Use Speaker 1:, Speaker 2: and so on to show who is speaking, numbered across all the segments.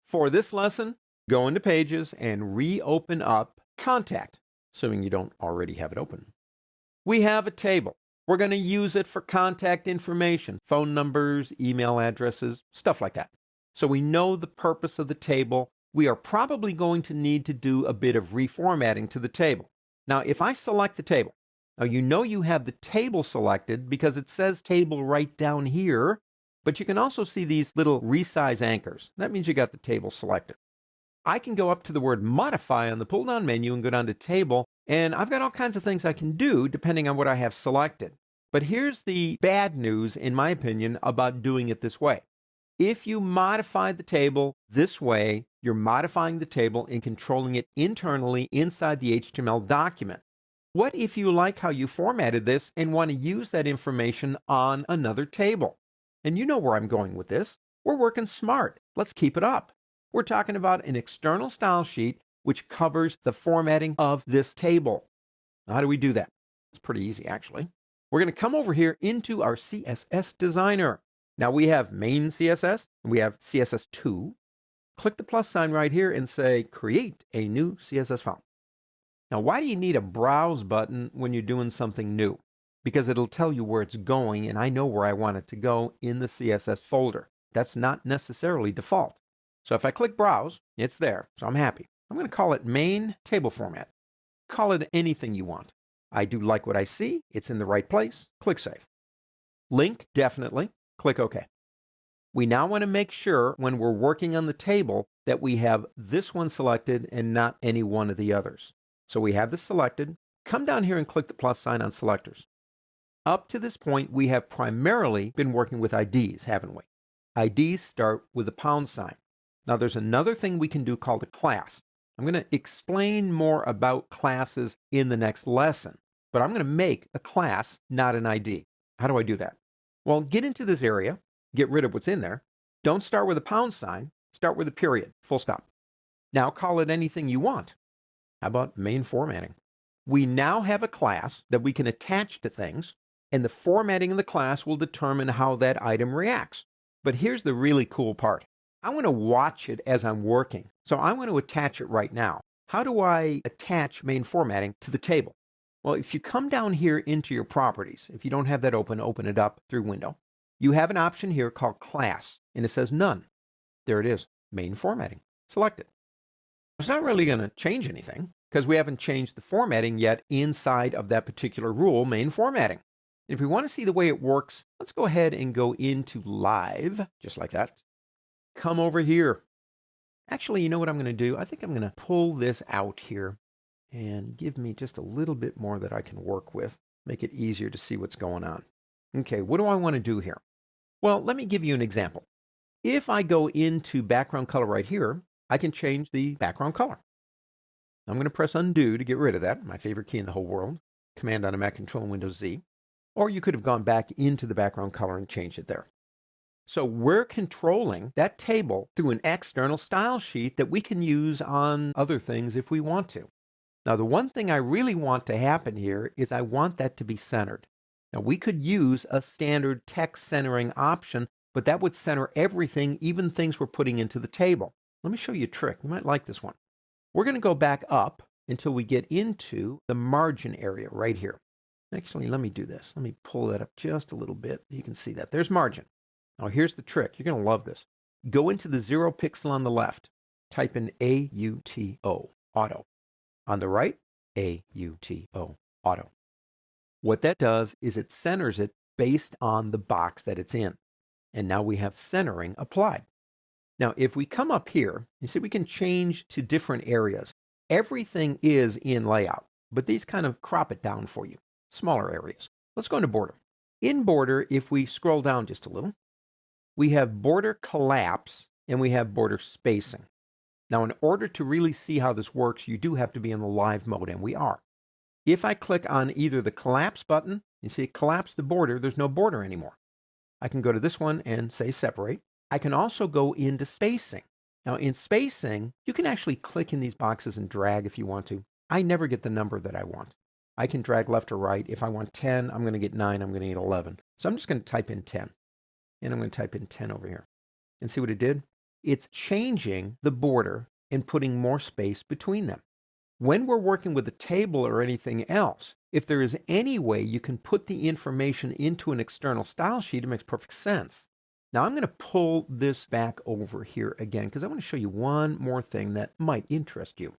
Speaker 1: For this lesson, go into Pages and reopen up Contact, assuming you don't already have it open. We have a table. We're going to use it for contact information, phone numbers, email addresses, stuff like that. So we know the purpose of the table. We are probably going to need to do a bit of reformatting to the table. Now, if I select the table, now you know you have the table selected because it says table right down here, but you can also see these little resize anchors. That means you got the table selected. I can go up to the word modify on the pull-down menu and go down to table, and I've got all kinds of things I can do depending on what I have selected. But here's the bad news, in my opinion, about doing it this way. If you modify the table this way, you're modifying the table and controlling it internally inside the HTML document. What if you like how you formatted this and want to use that information on another table? And you know where I'm going with this. We're working smart. Let's keep it up. We're talking about an external style sheet which covers the formatting of this table. How do we do that? It's pretty easy, actually. We're going to come over here into our CSS Designer. Now we have main CSS, and we have CSS2. Click the plus sign right here and say, create a new CSS file. Now, why do you need a browse button when you're doing something new? Because it'll tell you where it's going, and I know where I want it to go in the CSS folder. That's not necessarily default. So if I click browse, it's there, so I'm happy. I'm going to call it main table format. Call it anything you want. I do like what I see. It's in the right place. Click Save. Link, definitely. Click OK. We now want to make sure when we're working on the table that we have this one selected and not any one of the others. So we have this selected. Come down here and click the plus sign on selectors. Up to this point, we have primarily been working with IDs, haven't we? IDs start with a pound sign. Now there's another thing we can do called a class. I'm going to explain more about classes in the next lesson, but I'm going to make a class, not an ID. How do I do that? Well, get into this area, get rid of what's in there. Don't start with a pound sign, start with a period, full stop. Now call it anything you want. How about main formatting? We now have a class that we can attach to things, and the formatting of the class will determine how that item reacts. But here's the really cool part. I want to watch it as I'm working, so I want to attach it right now. How do I attach main formatting to the table? Well, if you come down here into your properties, if you don't have that open, open it up through Window. You have an option here called Class, and it says None. There it is, main formatting. Select it. It's not really going to change anything because we haven't changed the formatting yet inside of that particular rule, main formatting. If we want to see the way it works, let's go ahead and go into Live, just like that. Come over here. Actually, you know what I'm going to do? I think I'm going to pull this out here and give me just a little bit more that I can work with, make it easier to see what's going on. Okay, what do I want to do here? Well, let me give you an example. If I go into background color right here, I can change the background color. I'm going to press undo to get rid of that, my favorite key in the whole world. Command on a Mac, Control and Windows Z. Or you could have gone back into the background color and changed it there. So we're controlling that table through an external style sheet that we can use on other things if we want to. Now, the one thing I really want to happen here is I want that to be centered. Now, we could use a standard text centering option, but that would center everything, even things we're putting into the table. Let me show you a trick. You might like this one. We're going to go back up until we get into the margin area right here. Actually, let me do this. Let me pull that up just a little bit. You can see that. There's margin. Now, here's the trick. You're going to love this. Go into the 0 pixel on the left. Type in AUTO, auto. On the right, AUTO, auto. What that does is it centers it based on the box that it's in. And now we have centering applied. Now, if we come up here, you see we can change to different areas. Everything is in layout, but these kind of crop it down for you, smaller areas. Let's go into border. In border, if we scroll down just a little, we have border collapse and we have border spacing. Now, in order to really see how this works, you do have to be in the live mode, and we are. If I click on either the collapse button, you see it collapsed the border, there's no border anymore. I can go to this one and say separate. I can also go into spacing. Now, in spacing, you can actually click in these boxes and drag if you want to. I never get the number that I want. I can drag left or right. If I want 10, I'm going to get 9, I'm going to get 11. So I'm just going to type in 10. And I'm going to type in 10 over here. And see what it did? it's changing the border and putting more space between them. When we're working with a table or anything else, if there is any way you can put the information into an external style sheet, it makes perfect sense. Now I'm going to pull this back over here again because I want to show you one more thing that might interest you.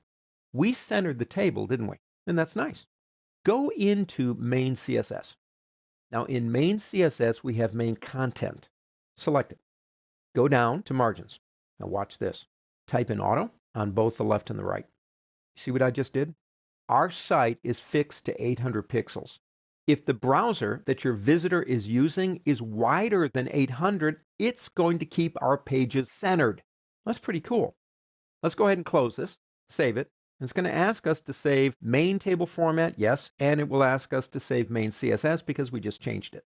Speaker 1: We centered the table, didn't we? And that's nice. Go into main CSS. Now in main CSS, we have main content. Select it. Go down to margins. Now watch this. Type in auto on both the left and the right. See what I just did? Our site is fixed to 800 pixels. If the browser that your visitor is using is wider than 800, it's going to keep our pages centered. That's pretty cool. Let's go ahead and close this, save it. It's going to ask us to save main table format, yes, and it will ask us to save main CSS because we just changed it.